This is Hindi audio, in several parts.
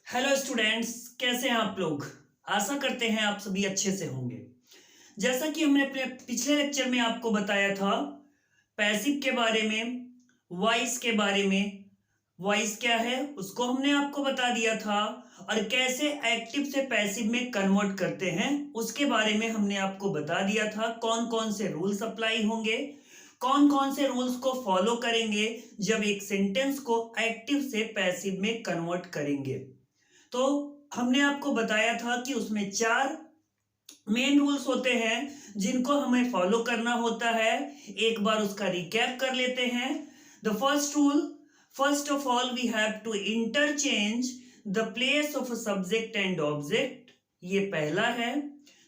हेलो स्टूडेंट्स, कैसे हैं आप लोग। आशा करते हैं आप सभी अच्छे से होंगे। जैसा कि हमने अपने पिछले लेक्चर में आपको बताया था पैसिव के बारे में, वॉइस के बारे में। वॉइस क्या है उसको हमने आपको बता दिया था, और कैसे एक्टिव से पैसिव में कन्वर्ट करते हैं उसके बारे में हमने आपको बता दिया था। कौन कौन से रूल्स अप्लाई होंगे, कौन कौन से रूल्स को फॉलो करेंगे जब एक सेंटेंस को एक्टिव से पैसिव में कन्वर्ट करेंगे। तो हमने आपको बताया था कि उसमें 4 मेन रूल्स होते हैं जिनको हमें फॉलो करना होता है। एक बार उसका रिकैप कर लेते हैं। The first rule, first of all we have to interchange the place of subject and object, ये पहला है।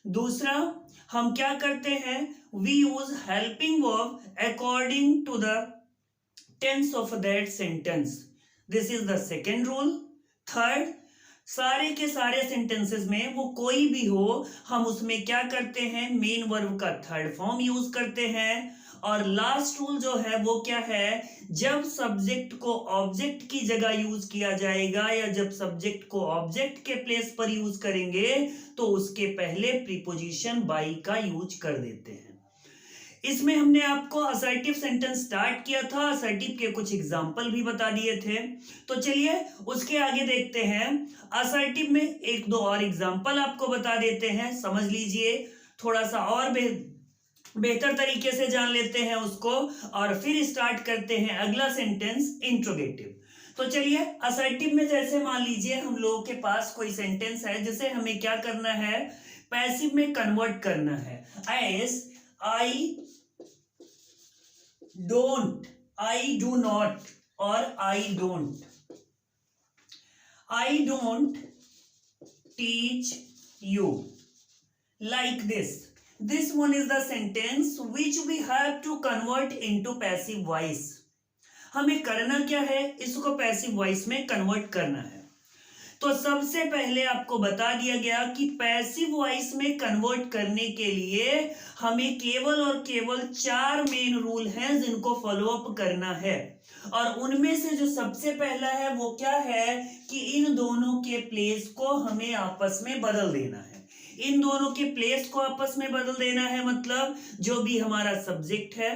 दूसरा, हम क्या करते हैं, we use helping verb according to the tense of that sentence, this is the second rule. Third, सारे के सारे सेंटेंसेस में वो कोई भी हो, हम उसमें क्या करते हैं, मेन वर्ब का थर्ड फॉर्म यूज करते हैं। और लास्ट रूल जो है वो क्या है, जब सब्जेक्ट को ऑब्जेक्ट की जगह यूज किया जाएगा या जब सब्जेक्ट को ऑब्जेक्ट के प्लेस पर यूज करेंगे तो उसके पहले प्रीपोजिशन बाई का यूज कर देते हैं। इसमें हमने आपको असर्टिव सेंटेंस स्टार्ट किया था, असर्टिव के कुछ एग्जाम्पल भी बता दिए थे। तो चलिए उसके आगे देखते हैं। असर्टिव में एक दो और एग्जाम्पल आपको बता देते हैं, समझ लीजिए, थोड़ा सा और बेहतर तरीके से जान लेते हैं उसको, और फिर स्टार्ट करते हैं अगला सेंटेंस इंट्रोगेटिव। तो चलिए असर्टिव में जैसे मान लीजिए हम लोगों के पास कोई सेंटेंस है जिसे हमें क्या करना है, पैसिव में कन्वर्ट करना है। As I don't, I do not, और I don't, I don't teach you, like this one is the sentence which we have to convert into passive voice। हमें करना क्या है, इसको पैसिव वॉइस में कन्वर्ट करना है। तो सबसे पहले आपको बता दिया गया कि पैसिव वॉइस में कन्वर्ट करने के लिए हमें केवल और केवल 4 मेन रूल हैं जिनको फॉलो अप करना है। और उनमें से जो सबसे पहला है वो क्या है कि इन दोनों के प्लेस को हमें आपस में बदल देना है। इन दोनों के प्लेस को आपस में बदल देना है, मतलब जो भी हमारा सब्जेक्ट है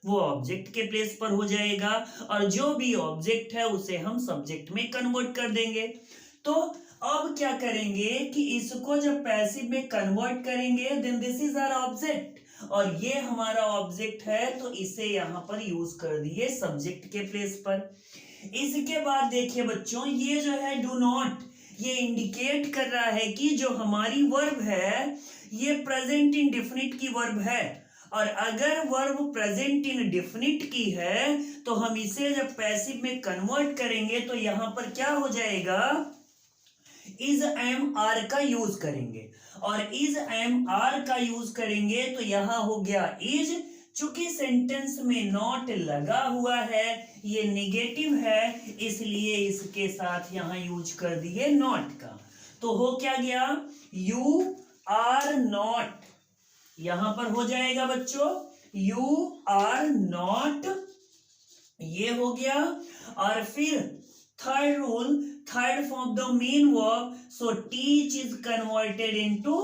वो ऑब्जेक्ट के प्लेस पर हो जाएगा, और जो भी ऑब्जेक्ट है उसे हम सब्जेक्ट में कन्वर्ट कर देंगे। तो अब क्या करेंगे कि इसको जब पैसिव में कन्वर्ट करेंगे, then this is our object, और ये हमारा ऑब्जेक्ट है, तो इसे यहां पर यूज कर दिए सब्जेक्ट के प्लेस पर। इसके बाद देखिए बच्चों, ये जो है डू नॉट, ये इंडिकेट कर रहा है कि जो हमारी वर्ब है ये प्रेजेंट इंडेफिनिट की वर्ब है, और अगर वर्ब प्रेजेंट इंडेफिनिट की है तो हम इसे जब पैसिव में कन्वर्ट करेंगे तो यहां पर क्या हो जाएगा, इज एम आर का यूज करेंगे, और इज एम आर का यूज करेंगे तो यहां हो गया इज। चूंकि सेंटेंस में नॉट लगा हुआ है, ये नेगेटिव है, इसलिए इसके साथ यहां यूज कर दिए नॉट का। तो हो क्या गया, यू आर नॉट, यहां पर हो जाएगा बच्चों यू आर नॉट, ये हो गया। और फिर third rule, third form the main verb, so teach is converted into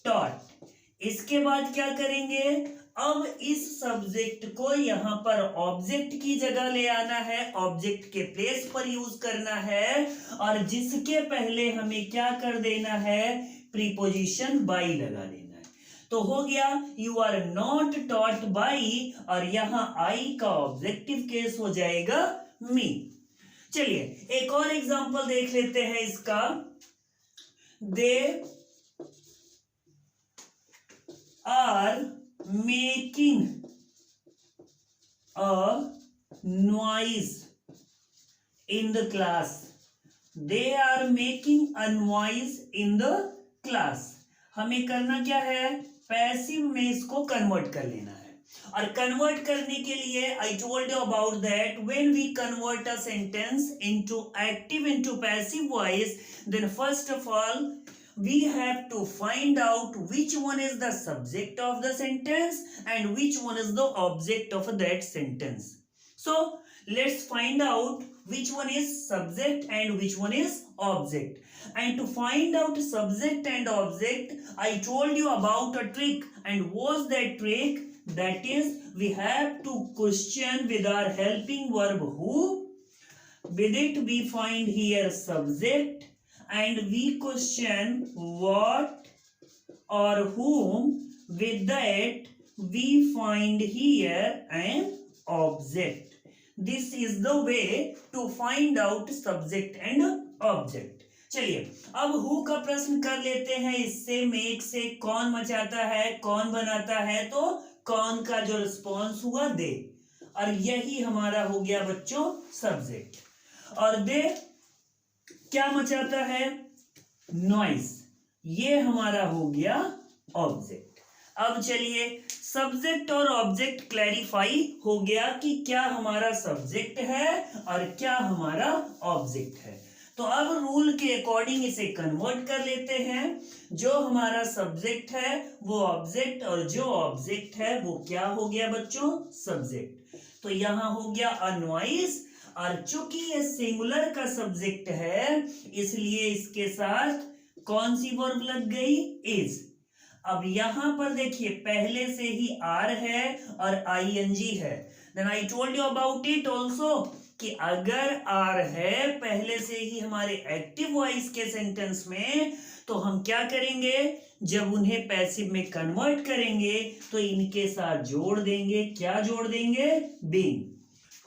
taught. इसके बाद क्या करेंगे, अब इस सब्जेक्ट को यहां पर ऑब्जेक्ट की जगह ले आना है, ऑब्जेक्ट के प्लेस पर यूज करना है, और जिसके पहले हमें क्या कर देना है, प्रीपोजिशन बाई लगा देना है। तो हो गया you are not taught by, और यहां आई का ऑब्जेक्टिव केस हो जाएगा मी। चलिए एक और एग्जांपल देख लेते हैं इसका। They are making a noise in the class, they are making a noise in the class. हमें करना क्या है, पैसिव में इसको कन्वर्ट कर लेना है। और कन्वर्ट करने के लिए I told you about that when we convert a sentence into active into passive voice, then first of all we have to find out which one is the subject of the sentence and which one is the object of that sentence. So let's find out which one is subject and which one is object. And to find out subject and object, I told you about a trick. And what's that trick? That is, we have to question with our helping verb who. With it we find here subject, and we question what or whom. With that we find here an object. This is the way to find out subject and object. चलिए अब हु का प्रश्न कर लेते हैं। इससे मेक से कौन मचाता है, कौन बनाता है, तो कौन का जो रिस्पॉन्स हुआ दे, और यही हमारा हो गया बच्चों सब्जेक्ट। और दे क्या मचाता है? नॉइस। ये हमारा हो गया ऑब्जेक्ट। अब चलिए सब्जेक्ट और ऑब्जेक्ट क्लैरिफाई हो गया कि क्या हमारा सब्जेक्ट है और क्या हमारा ऑब्जेक्ट है। तो अब रूल के अकॉर्डिंग इसे कन्वर्ट कर लेते हैं। जो हमारा सब्जेक्ट है वो ऑब्जेक्ट, और जो ऑब्जेक्ट है वो क्या हो गया बच्चों? सब्जेक्ट। तो यहां हो गया अ नॉइस, और चूंकि ये सिंगुलर का सब्जेक्ट है इसलिए इसके साथ कौन सी वर्ब लग गई? इज। अब यहां पर देखिए पहले से ही आर है और आईएनजी है। Then I told you about it also कि अगर आर है पहले से ही हमारे एक्टिव वॉइस के सेंटेंस में, तो हम क्या करेंगे? जब उन्हें पैसिव में कन्वर्ट करेंगे तो इनके साथ जोड़ देंगे। क्या जोड़ देंगे? बीइंग।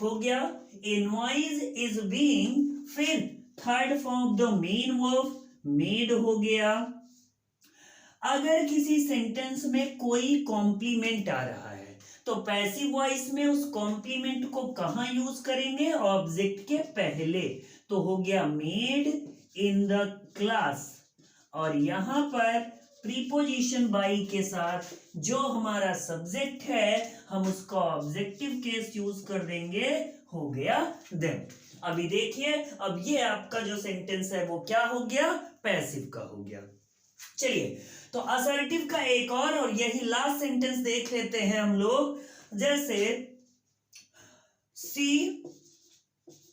हो गया ए नॉइज इज बीइंग। फिर third form the main verb made हो गया। अगर किसी सेंटेंस में कोई कॉम्प्लीमेंट आ रहा है तो पैसिव वॉइस में उस कॉम्प्लीमेंट को कहां यूज करेंगे? ऑब्जेक्ट के पहले। तो हो गया मेड इन द क्लास, और यहां पर प्रीपोजिशन बाई के साथ जो हमारा सब्जेक्ट है हम उसका ऑब्जेक्टिव केस यूज कर देंगे। हो गया देम। अभी देखिए अब ये आपका जो सेंटेंस है वो क्या हो गया? पैसिव का हो गया। चलिए तो असर्टिव का एक और यही लास्ट सेंटेंस देख लेते हैं हम लोग। जैसे सी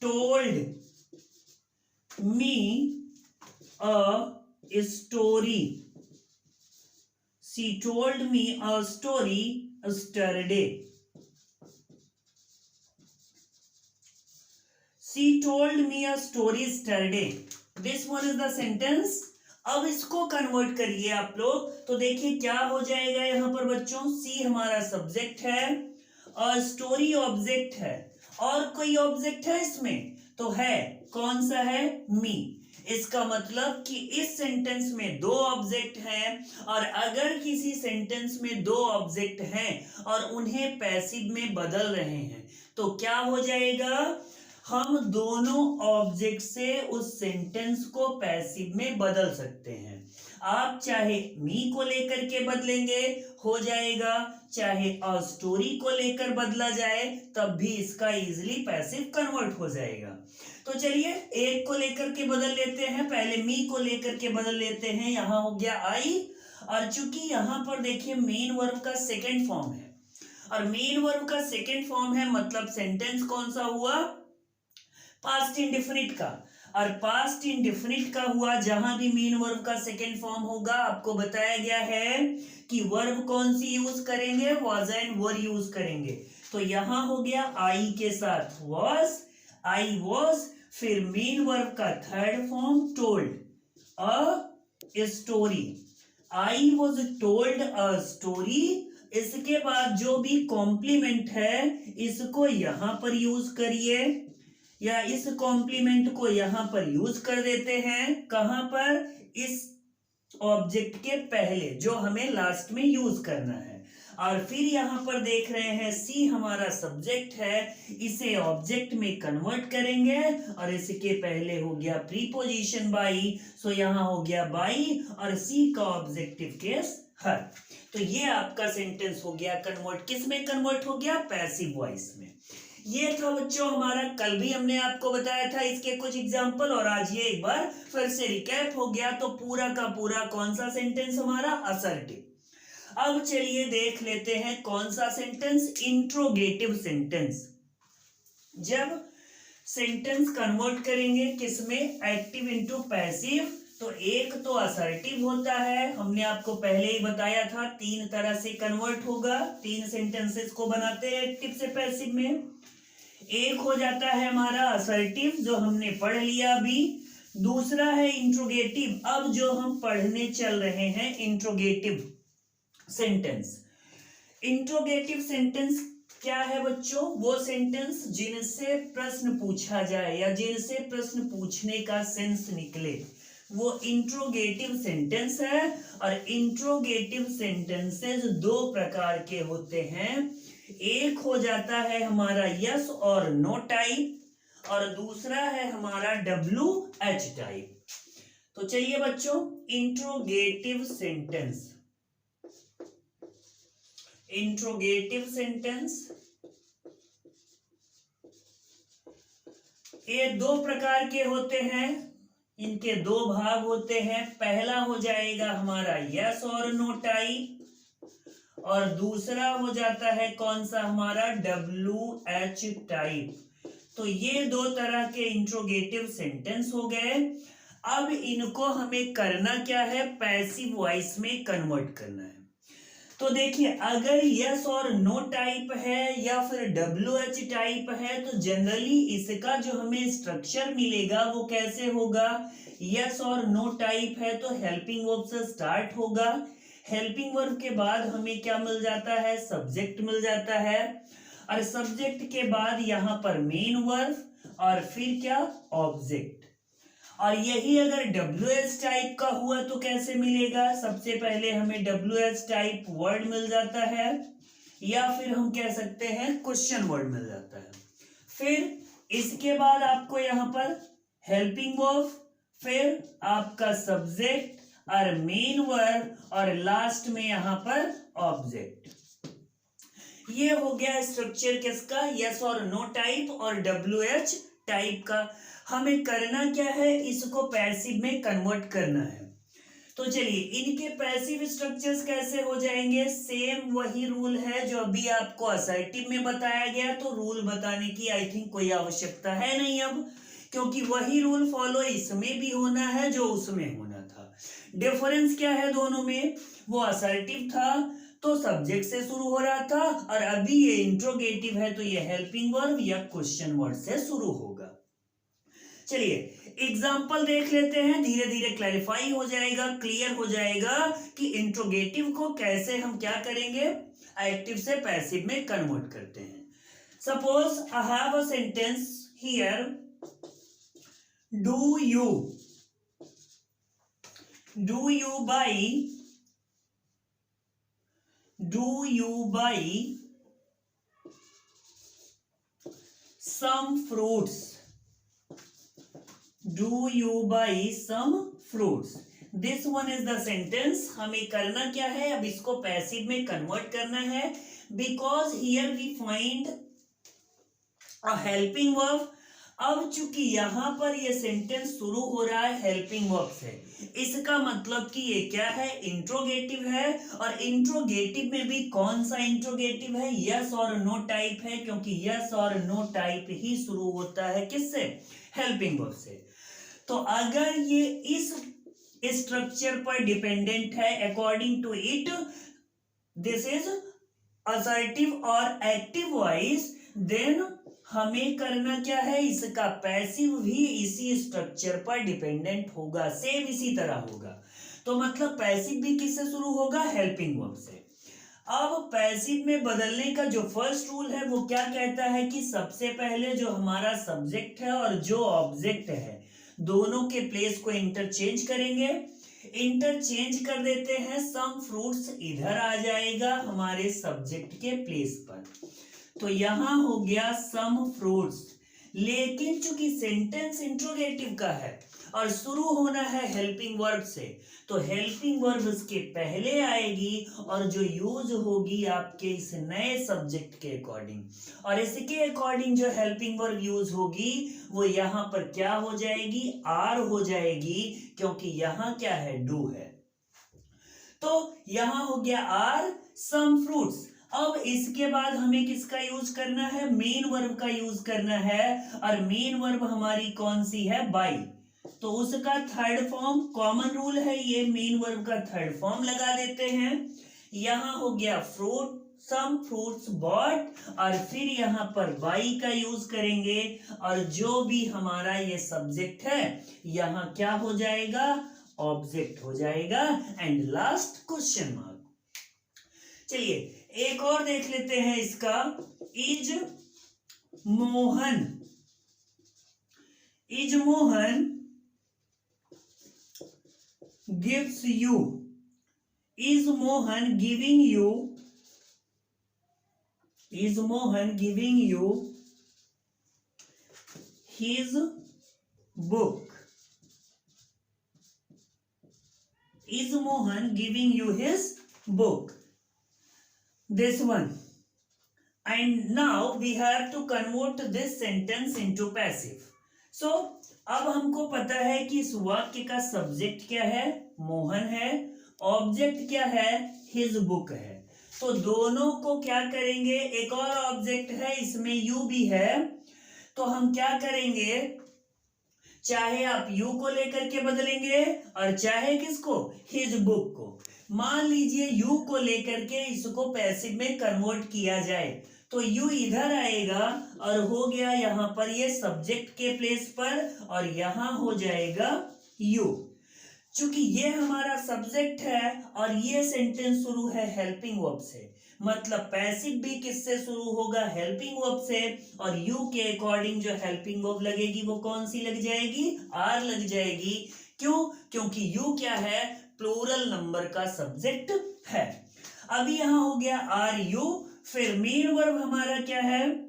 told me a story. C told me a story yesterday. She told me a story yesterday. This one is the sentence. अब इसको कन्वर्ट करिए आप लोग, तो देखिए क्या हो जाएगा यहां पर बच्चों। सी हमारा सब्जेक्ट है और स्टोरी ऑब्जेक्ट है, और कोई ऑब्जेक्ट है इसमें? तो है। कौन सा है? मी। इसका मतलब कि इस सेंटेंस में दो ऑब्जेक्ट हैं, और अगर किसी सेंटेंस में दो ऑब्जेक्ट हैं और उन्हें पैसिव में बदल रहे हैं तो क्या हो जाएगा? हम दोनों ऑब्जेक्ट से उस सेंटेंस को पैसिव में बदल सकते हैं। आप चाहे मी को लेकर के बदलेंगे हो जाएगा, चाहे अ स्टोरी को लेकर बदला जाए तब भी इसका इजीली पैसिव कन्वर्ट हो जाएगा। तो चलिए एक को लेकर के बदल लेते हैं, पहले मी को लेकर के बदल लेते हैं। यहां हो गया आई, और चूंकि यहां पर देखिए मेन वर्ब का सेकेंड फॉर्म है, और मेन वर्ब का सेकेंड फॉर्म है मतलब सेंटेंस कौन सा हुआ? पास्ट इंडेफिनिट का। और पास्ट इंडेफिनिट का हुआ जहां भी मेन वर्ब का सेकेंड फॉर्म होगा आपको बताया गया है कि वर्ब कौन सी यूज करेंगे? वाज एंड वर यूज करेंगे। तो यहां हो गया आई के साथ वाज, आई वाज, फिर मेन वर्ब का third form told a story. I was told a story. इसके बाद जो भी कॉम्प्लीमेंट है इसको यहां पर यूज करिए, या इस कॉम्प्लीमेंट को यहां पर यूज कर देते हैं। कहां पर? इस ऑब्जेक्ट के पहले जो हमें लास्ट में यूज करना है। और फिर यहां पर देख रहे हैं सी हमारा सब्जेक्ट है, इसे ऑब्जेक्ट में कन्वर्ट करेंगे, और इसके पहले हो गया प्रीपोजिशन बाई, सो यहां हो गया बाई, और सी का ऑब्जेक्टिव केस हर। तो ये आपका सेंटेंस हो गया कन्वर्ट। किस में कन्वर्ट हो गया? पैसिव वॉइस में। ये था बच्चों हमारा, कल भी हमने आपको बताया था इसके कुछ एग्जाम्पल, और आज ये एक बार फिर से रिकैप हो गया। तो पूरा का पूरा कौन सा सेंटेंस हमारा? असर्टिव। अब चलिए देख लेते हैं कौन सा सेंटेंस? Interrogative sentence. जब सेंटेंस कन्वर्ट करेंगे किसमें, एक्टिव इनटू पैसिव, तो एक तो असर्टिव होता है, हमने आपको पहले ही बताया था 3 तरह से कन्वर्ट होगा, 3 सेंटेंसेस को बनाते हैं एक्टिव से पैसिव में। एक हो जाता है हमारा असर्टिव जो हमने पढ़ लिया अभी, दूसरा है इंट्रोगेटिव, अब जो हम पढ़ने चल रहे हैं इंट्रोगेटिव सेंटेंस। इंट्रोगेटिव सेंटेंस क्या है बच्चों, वो सेंटेंस जिनसे प्रश्न पूछा जाए या जिनसे प्रश्न पूछने का सेंस निकले, वो इंट्रोगेटिव सेंटेंस है। और इंट्रोगेटिव सेंटेंसेस 2 प्रकार के होते हैं, एक हो जाता है हमारा यस और नो टाइप, और दूसरा है हमारा WH टाइप। तो चलिए बच्चों, इंट्रोगेटिव सेंटेंस, इंट्रोगेटिव सेंटेंस ये 2 प्रकार के होते हैं, इनके 2 भाग होते हैं। पहला हो जाएगा हमारा यस और नो टाइप, और दूसरा हो जाता है कौन सा, हमारा WH टाइप। तो ये 2 तरह के इंट्रोगेटिव सेंटेंस हो गए। अब इनको हमें करना क्या है, पैसिव वॉइस में कन्वर्ट करना है। तो देखिए, अगर यस और नो टाइप है या फिर WH टाइप है, तो जनरली इसका जो हमें स्ट्रक्चर मिलेगा वो कैसे होगा, यस और नो टाइप है तो हेल्पिंग वर्ब से स्टार्ट होगा, हेल्पिंग वर्ब के बाद हमें क्या मिल जाता है, सब्जेक्ट मिल जाता है, और सब्जेक्ट के बाद यहां पर मेन वर्ब और फिर क्या, ऑब्जेक्ट। और यही अगर WH टाइप का हुआ तो कैसे मिलेगा, सबसे पहले हमें WH टाइप वर्ड मिल जाता है, या फिर हम कह सकते हैं क्वेश्चन वर्ड मिल जाता है। फिर इसके बाद आपको यहाँ पर हेल्पिंग वर्ब, फिर आपका सब्जेक्ट और मेन वर्ब, और लास्ट में यहाँ पर ऑब्जेक्ट। ये हो गया स्ट्रक्चर किसका, यस और नो टाइप और WH टाइप का। हमें करना क्या है, इसको पैसिव में कन्वर्ट करना है। तो चलिए, इनके पैसिव स्ट्रक्चर्स कैसे हो जाएंगे, सेम वही रूल है जो अभी आपको असर्टिव में बताया गया, तो रूल बताने की आई थिंक कोई आवश्यकता है नहीं अब, क्योंकि वही रूल फॉलो इसमें भी होना है जो उसमें होना था। डिफरेंस क्या है दोनों में, वो असर्टिव था तो सब्जेक्ट से शुरू हो रहा था, और अभी ये इंट्रोगेटिव है तो ये हेल्पिंग वर्ब या क्वेश्चन वर्ड से शुरू होगा। चलिए एग्जाम्पल देख लेते हैं, धीरे धीरे क्लैरिफाई हो जाएगा, क्लियर हो जाएगा कि इंट्रोगेटिव को कैसे हम क्या करेंगे, एक्टिव से पैसिव में कन्वर्ट करते हैं। Suppose I have a sentence here, do you buy some fruits, do you buy some fruits, this one is the sentence. हमें करना क्या है, अब इसको पैसिव में कन्वर्ट करना है, because here we find a helping verb. अब चूंकि यहां पर ये सेंटेंस शुरू हो रहा है हेल्पिंग वर्ब से, इसका मतलब कि ये क्या है, इंट्रोगेटिव है। और इंट्रोगेटिव में भी कौन सा इंट्रोगेटिव है, यस और नो टाइप है, क्योंकि यस और नो टाइप ही शुरू होता है किससे, हेल्पिंग वर्ब से। तो अगर ये इस स्ट्रक्चर पर डिपेंडेंट है, according to it this is assertive और एक्टिव वॉइस, देन हमें करना क्या है, इसका पैसिव भी इसी स्ट्रक्चर पर डिपेंडेंट होगा, सेम इसी तरह होगा। तो मतलब पैसिव भी किससे शुरू होगा, हेल्पिंग वर्ब से। अब पैसिव में बदलने का जो फर्स्ट रूल है वो क्या कहता है कि सबसे पहले जो हमारा सब्जेक्ट है और जो ऑब्जेक्ट है, दोनों के प्लेस को इंटरचेंज करेंगे। इंटरचेंज कर देते हैं, सम फ्रूट्स इधर आ जाएगा हमारे सब्जेक्ट के प्लेस पर, तो यहां हो गया सम फ्रूट्स। लेकिन चूंकि सेंटेंस इंट्रोगेटिव का है और शुरू होना है हेल्पिंग वर्ब से, तो हेल्पिंग वर्ब इसके पहले आएगी और जो यूज होगी आपके इस नए सब्जेक्ट के अकॉर्डिंग, और इसके अकॉर्डिंग जो हेल्पिंग वर्ब यूज होगी वो यहाँ पर क्या हो जाएगी, आर हो जाएगी, क्योंकि यहाँ क्या है, डू है। तो यहां हो गया आर सम फ्रूट्स। अब इसके बाद हमें किसका यूज करना है, मेन वर्ब का यूज करना है, और मेन वर्ब हमारी कौन सी है, बाई। तो उसका थर्ड फॉर्म, कॉमन रूल है ये, मेन वर्ब का थर्ड फॉर्म लगा देते हैं। यहां हो गया फ्रूट, सम फ्रूट्स बॉट, और फिर यहां पर बाई का यूज करेंगे, और जो भी हमारा ये सब्जेक्ट है यहां क्या हो जाएगा, ऑब्जेक्ट हो जाएगा, एंड लास्ट क्वेश्चन मार्क। चलिए एक और देख लेते हैं इसका, is Mohan, is Mohan gives you, is Mohan giving you, is Mohan giving you his book, is Mohan giving you his book, this one. And now we have to convert this sentence into passive. So अब हमको पता है कि इस वाक्य का सब्जेक्ट क्या है, मोहन है, ऑब्जेक्ट क्या है, his book है। तो दोनों को क्या करेंगे, एक और ऑब्जेक्ट है इसमें यू भी है, तो हम क्या करेंगे, चाहे आप यू को लेकर के बदलेंगे और चाहे किसको, हिज बुक को। मान लीजिए यू को लेकर के इसको पैसिव में कन्वर्ट किया जाए, तो यू इधर आएगा और हो गया यहां पर ये सब्जेक्ट के प्लेस पर, और यहां हो जाएगा यू। चूंकि ये हमारा सब्जेक्ट है और ये सेंटेंस शुरू है हेल्पिंग वर्ब से, मतलब पैसिव भी किससे शुरू होगा, हेल्पिंग वर्ब से, और यू के अकॉर्डिंग जो हेल्पिंग वर्ब लगेगी वो कौन सी लग जाएगी, आर लग जाएगी। क्यों, क्योंकि यू क्या है, प्लूरल नंबर का सब्जेक्ट है। अभी यहां हो गया आर यू, फिर मेन वर्ब हमारा क्या है,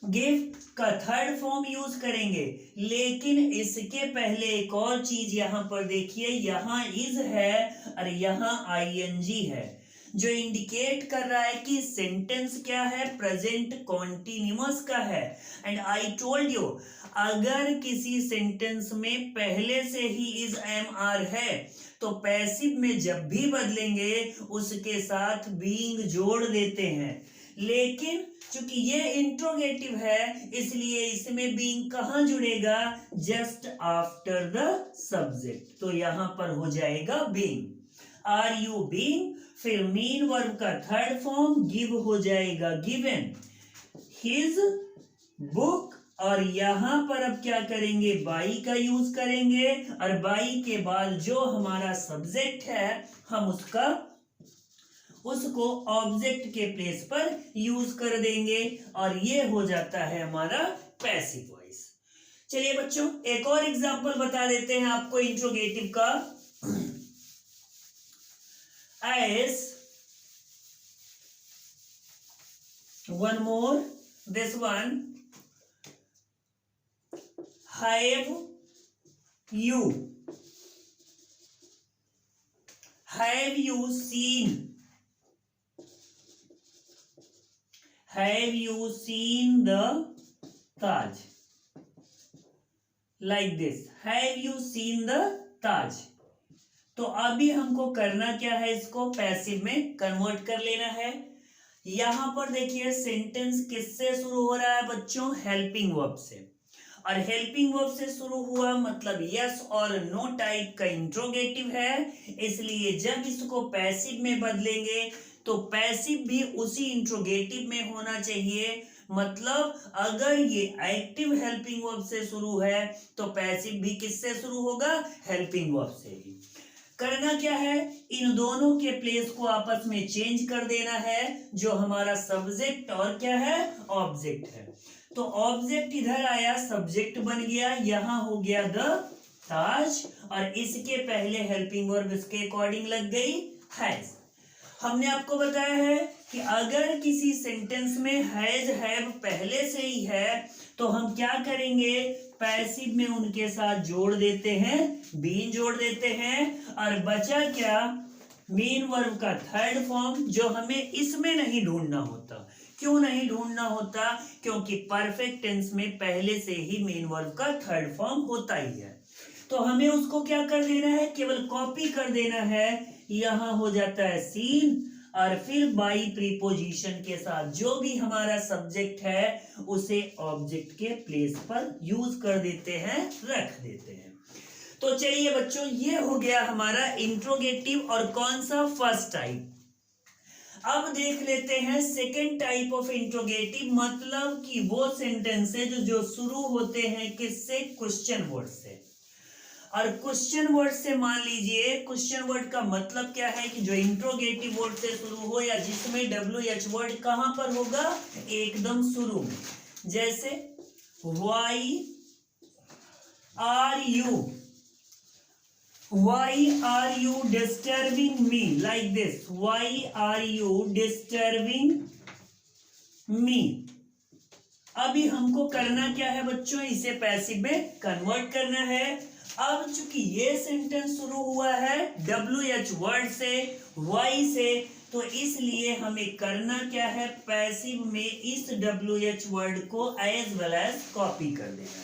गिव का थर्ड फॉर्म यूज करेंगे, लेकिन इसके पहले एक और चीज यहां पर देखिए, यहां इज है और यहां आईएनजी है, जो इंडिकेट कर रहा है कि सेंटेंस क्या है, प्रेजेंट कॉन्टिन्यूअस का है। एंड आई टोल्ड यू, अगर किसी सेंटेंस में पहले से ही इज एम आर है तो पैसिव में जब भी बदलेंगे उसके साथ बीइंग जोड़ देते हैं, लेकिन चूंकि ये इंट्रोगेटिव है इसलिए इसमें बीइंग कहां जुड़ेगा, जस्ट आफ्टर द सब्जेक्ट, तो यहां पर हो जाएगा बीइंग, आर यू बीइंग, फिर मेन वर्ब का थर्ड फॉर्म गिव हो जाएगा गिवन, हिज बुक, और यहां पर अब क्या करेंगे, बाई का यूज करेंगे, और बाई के बाद जो हमारा सब्जेक्ट है हम उसको ऑब्जेक्ट के प्लेस पर यूज कर देंगे, और ये हो जाता है हमारा पैसिव वॉइस। चलिए बच्चों एक और एग्जांपल बता देते हैं आपको इंट्रोगेटिव का, S one more, this one, have you seen, have you seen the Taj, like this, have you seen the Taj। तो अभी हमको करना क्या है, इसको पैसिव में कन्वर्ट कर लेना है। यहां पर देखिए सेंटेंस किससे शुरू हो रहा है बच्चों, हेल्पिंग वर्ब से, और हेल्पिंग वर्ब से शुरू हुआ मतलब यस और नो टाइप का इंट्रोगेटिव है, इसलिए जब इसको पैसिव में बदलेंगे तो पैसिव भी उसी इंट्रोगेटिव में होना चाहिए, मतलब अगर ये एक्टिव हेल्पिंग वर्ब से शुरू है तो पैसिव भी किससे शुरू होगा, हेल्पिंग वर्ब से ही। करना क्या है, इन दोनों के प्लेस को आपस में चेंज कर देना है, जो हमारा सब्जेक्ट और क्या है, ऑब्जेक्ट है। तो ऑब्जेक्ट इधर आया, सब्जेक्ट बन गया, यहां हो गया द ताज, और इसके पहले हेल्पिंग वर्ब इसके अकॉर्डिंग लग गई हैज। हमने आपको बताया है कि अगर किसी सेंटेंस में हैज हैव पहले से ही है तो हम क्या करेंगे, पैसिव में उनके साथ जोड़ देते हैं, बीन जोड़ देते हैं, और बचा क्या, मेन वर्ब का थर्ड फॉर्म, जो हमें इसमें नहीं ढूंढना होता। क्यों नहीं ढूंढना होता, क्योंकि परफेक्ट टेंस में पहले से ही मेन वर्ब का थर्ड फॉर्म होता ही है, तो हमें उसको क्या कर देना है, केवल कॉपी कर देना है। यहां हो जाता है सीन, और फिर बाई प्रीपोजिशन के साथ जो भी हमारा सब्जेक्ट है उसे ऑब्जेक्ट के प्लेस पर यूज कर देते हैं, रख देते हैं। तो चलिए बच्चों, ये हो गया हमारा इंट्रोगेटिव और कौन सा, फर्स्ट टाइप। अब देख लेते हैं सेकेंड टाइप ऑफ इंट्रोगेटिव, मतलब कि वो सेंटेंसेज जो शुरू होते हैं किससे, क्वेश्चन वर्ड से। और क्वेश्चन वर्ड से मान लीजिए, क्वेश्चन वर्ड का मतलब क्या है कि जो इंट्रोगेटिव वर्ड से शुरू हो या जिसमें WH वर्ड कहां पर होगा, एकदम शुरू में। जैसे why are you disturbing me, like this, why are you disturbing me. अभी हमको करना क्या है बच्चों, इसे पैसिव में कन्वर्ट करना है। अब चूंकि ये सेंटेंस शुरू हुआ है WH वर्ड से, वाई से, तो इसलिए हमें करना क्या है, पैसिव में इस WH वर्ड को एज वेल एज कॉपी कर देना।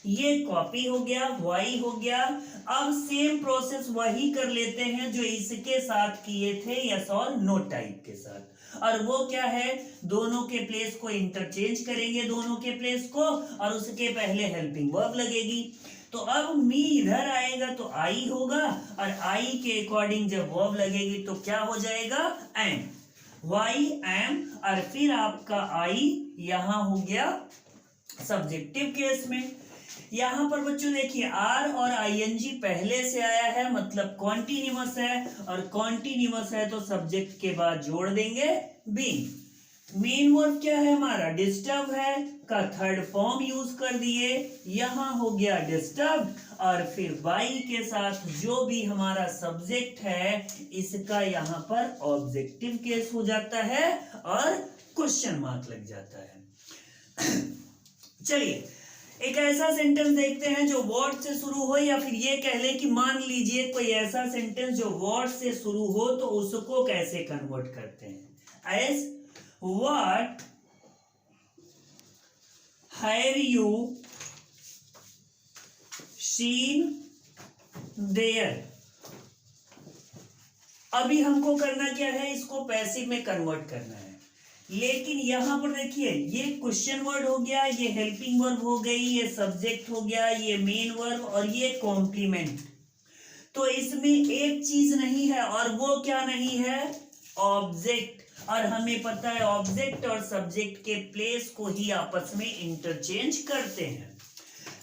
ये कॉपी हो गया, वाई हो गया। अब सेम प्रोसेस वही कर लेते हैं जो इसके साथ किए थे, यस और नो टाइप के साथ। और वो क्या है, दोनों के प्लेस को इंटरचेंज करेंगे, दोनों के प्लेस को, और उसके पहले हेल्पिंग वर्ब लगेगी। तो अब मी इधर आएगा तो आई होगा, और आई के अकॉर्डिंग जब वर्ब लगेगी तो क्या हो जाएगा, एम, वाई एम। और फिर आपका आई यहां हो गया सब्जेक्टिव केस में। यहां पर बच्चों देखिए, आर और आईएनजी पहले से आया है, मतलब कॉन्टिन्यूअस है, और कॉन्टिन्यूअस है तो सब्जेक्ट के बाद जोड़ देंगे बीइंग। मेन वर्ब क्या है हमारा, डिस्टर्ब है, का थर्ड फॉर्म यूज कर दिए, यहां हो गया डिस्टर्ब, और फिर बाई के साथ जो भी हमारा सब्जेक्ट है इसका यहां पर ऑब्जेक्टिव केस हो जाता है और क्वेश्चन मार्क लग जाता है। चलिए एक ऐसा सेंटेंस देखते हैं जो वर्ड से शुरू हो, या फिर ये कह ले कि मान लीजिए कोई ऐसा सेंटेंस जो वर्ड से शुरू हो, तो उसको कैसे कन्वर्ट करते हैं, as what have you seen there. अभी हमको करना क्या है, इसको पैसिव में कन्वर्ट करना है। लेकिन यहां पर देखिए, ये क्वेश्चन वर्ड हो गया, ये हेल्पिंग वर्ब हो गई, ये सब्जेक्ट हो गया, ये मेन वर्ब, और ये कॉम्प्लीमेंट। तो इसमें एक चीज नहीं है, और वो क्या नहीं है, ऑब्जेक्ट। और हमें पता है ऑब्जेक्ट और सब्जेक्ट के प्लेस को ही आपस में इंटरचेंज करते हैं।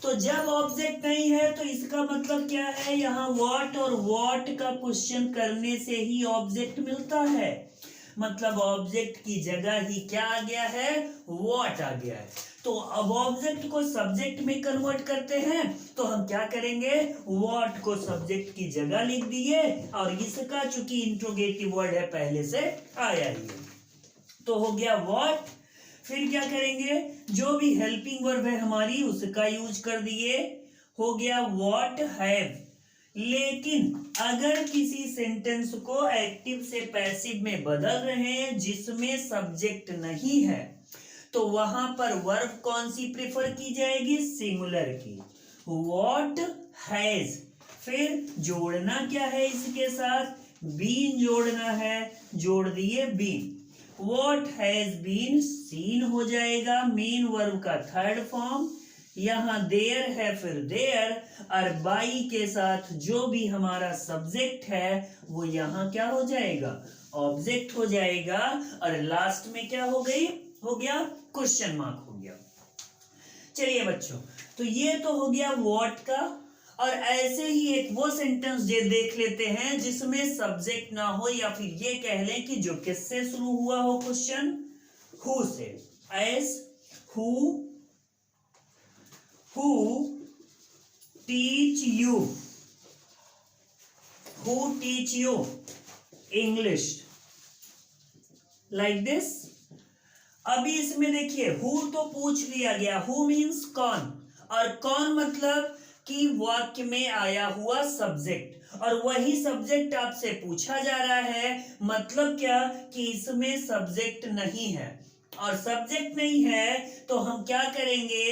तो जब ऑब्जेक्ट नहीं है तो इसका मतलब क्या है, यहाँ व्हाट और व्हाट का क्वेश्चन करने से ही ऑब्जेक्ट मिलता है, मतलब ऑब्जेक्ट की जगह ही क्या आ गया है, व्हाट आ गया है। तो अब ऑब्जेक्ट को सब्जेक्ट में कन्वर्ट करते हैं तो हम क्या करेंगे, व्हाट को सब्जेक्ट की जगह लिख दिए, और इसका चूंकि इंट्रोगेटिव वर्ड है पहले से आया ही है, तो हो गया व्हाट। फिर क्या करेंगे, जो भी हेल्पिंग वर्ब है हमारी उसका यूज कर दिए, हो गया व्हाट हैव। लेकिन अगर किसी सेंटेंस को एक्टिव से पैसिव में बदल रहे हैं जिसमें सब्जेक्ट नहीं है, तो वहां पर वर्ब कौन सी प्रेफर की जाएगी, सिंगुलर की, व्हाट हैज। फिर जोड़ना क्या है इसके साथ, बीन जोड़ना है, जोड़ दिए been, what has been seen हो जाएगा, मेन वर्ब का थर्ड फॉर्म। यहां देयर है, फिर देयर, और बाई के साथ जो भी हमारा सब्जेक्ट है वो यहां क्या हो जाएगा, ऑब्जेक्ट हो जाएगा, और लास्ट में क्या हो गई, हो गया क्वेश्चन मार्क हो गया। चलिए बच्चों, तो ये तो हो गया व्हाट का। और ऐसे ही एक वो सेंटेंस ये देख लेते हैं जिसमें सब्जेक्ट ना हो, या फिर ये कह लें कि जो किससे शुरू हुआ हो क्वेश्चन, हु से, as who teach you English, like this. अभी इसमें देखिए, हु तो पूछ लिया गया, हु मीन्स कौन, और कौन मतलब कि वाक्य में आया हुआ सब्जेक्ट, और वही सब्जेक्ट आपसे पूछा जा रहा है, मतलब क्या कि इसमें सब्जेक्ट नहीं है। और सब्जेक्ट नहीं है तो हम क्या करेंगे,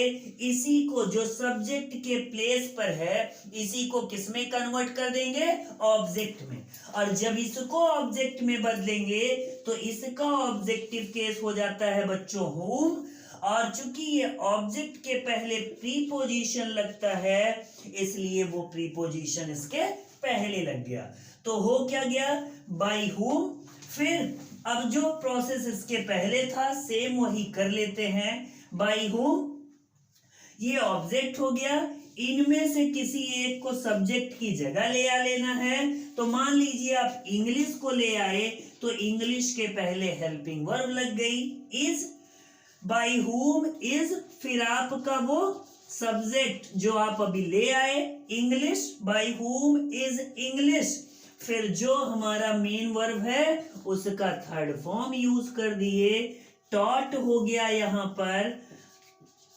इसी को जो सब्जेक्ट के प्लेस पर है इसी को किस में कन्वर्ट कर देंगे, ऑब्जेक्ट में। और जब इसको ऑब्जेक्ट में बदलेंगे तो इसका ऑब्जेक्टिव केस हो जाता है बच्चों whom, और चूंकि ये ऑब्जेक्ट के पहले प्रीपोजिशन लगता है इसलिए वो प्रीपोजिशन इसके पहले लग गया। तो हो क्या गया, बाय whom। फिर अब जो प्रोसेस इसके पहले था सेम वही कर लेते हैं, बाय whom ये ऑब्जेक्ट हो गया, इनमें से किसी एक को सब्जेक्ट की जगह ले आ लेना है। तो मान लीजिए आप इंग्लिश को ले आए तो इंग्लिश के पहले हेल्पिंग वर्ब लग गई इज, बाय whom इज, फिर आपका वो सब्जेक्ट जो आप अभी ले आए English, by whom is English, फिर जो हमारा मेन वर्ब है उसका थर्ड फॉर्म यूज कर दिए, टॉट हो गया यहां पर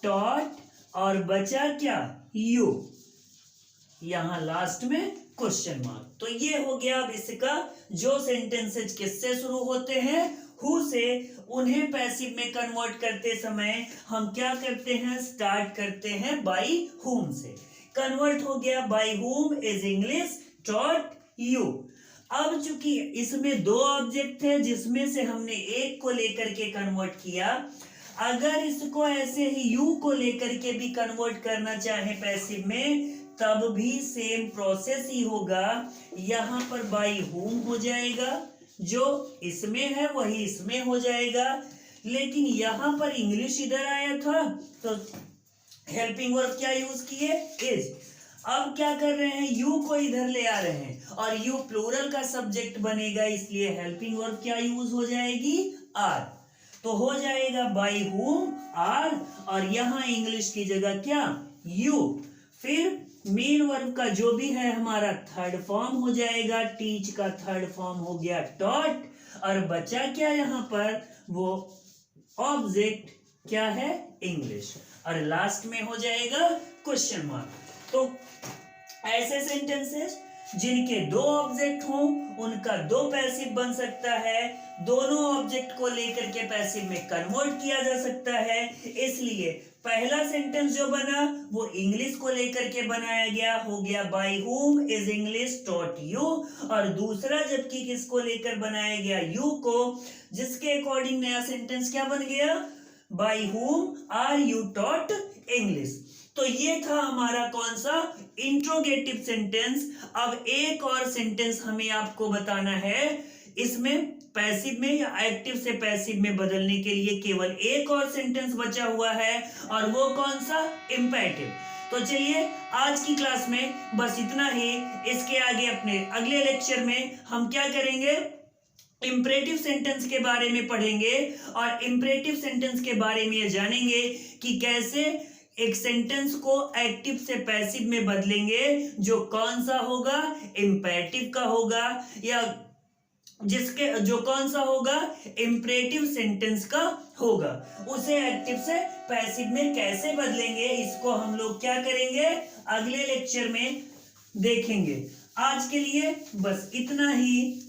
टॉट, और बचा क्या, यू, यहां लास्ट में क्वेश्चन मार्क। तो ये हो गया अब इसका जो सेंटेंसेज किससे शुरू होते हैं, हु से, उन्हें पैसिव में कन्वर्ट करते समय हम क्या करते हैं, स्टार्ट करते हैं बाय whom से। कन्वर्ट हो गया by whom is English, taught, you. अब चूंकि इसमें दो ऑब्जेक्ट थे जिसमें से हमने एक को लेकर के कन्वर्ट किया, अगर इसको ऐसे ही यू को लेकर के भी कन्वर्ट करना चाहे पैसिव में तब भी सेम प्रोसेस ही होगा। यहां पर बाय whom हो जाएगा, जो इसमें है वही इसमें हो जाएगा, लेकिन यहां पर इंग्लिश इधर आया था तो हेल्पिंग वर्ब क्या यूज किए, इज। अब क्या कर रहे हैं, यू को इधर ले आ रहे हैं और यू प्लूरल का सब्जेक्ट बनेगा इसलिए हेल्पिंग वर्ब क्या यूज हो जाएगी, आर। तो हो जाएगा बाय whom आर, और यहां इंग्लिश की जगह क्या, यू। फिर मेन वर्ब का जो भी है हमारा थर्ड फॉर्म हो जाएगा, टीच का थर्ड फॉर्म हो गया टॉट, और बचा क्या यहाँ पर, वो ऑब्जेक्ट क्या है, इंग्लिश, और लास्ट में हो जाएगा क्वेश्चन मार्क। तो ऐसे सेंटेंसेस जिनके दो ऑब्जेक्ट हो उनका दो पैसिव बन सकता है, दोनों ऑब्जेक्ट को लेकर के पैसिव में कन्वर्ट किया जा सकता है। इसलिए पहला सेंटेंस जो बना वो इंग्लिश को लेकर के बनाया गया, हो गया by whom is English taught you, और दूसरा जबकि किसको लेकर बनाया गया, यू को, जिसके अकॉर्डिंग नया सेंटेंस क्या बन गया, by whom are you taught English. तो ये था हमारा कौन सा, इंट्रोगेटिव सेंटेंस। अब एक और सेंटेंस हमें आपको बताना है, इसमें पैसिव में या एक्टिव से पैसिव में बदलने के लिए केवल एक और सेंटेंस बचा हुआ है, और वो कौन सा, इंपेरेटिव। तो चलिए आज की क्लास में बस इतना ही, इसके आगे अपने अगले लेक्चर में हम क्या करेंगे, इंपरेटिव सेंटेंस के बारे में पढ़ेंगे, और इंपरेटिव सेंटेंस के बारे में जानेंगे कि कैसे एक सेंटेंस को एक्टिव से पैसिव में बदलेंगे, जो कौन सा होगा, इंपेरेटिव का होगा, या जिसके जो कौन सा होगा, इंपरेटिव सेंटेंस का होगा, उसे एक्टिव से पैसिव में कैसे बदलेंगे, इसको हम लोग क्या करेंगे, अगले लेक्चर में देखेंगे। आज के लिए बस इतना ही।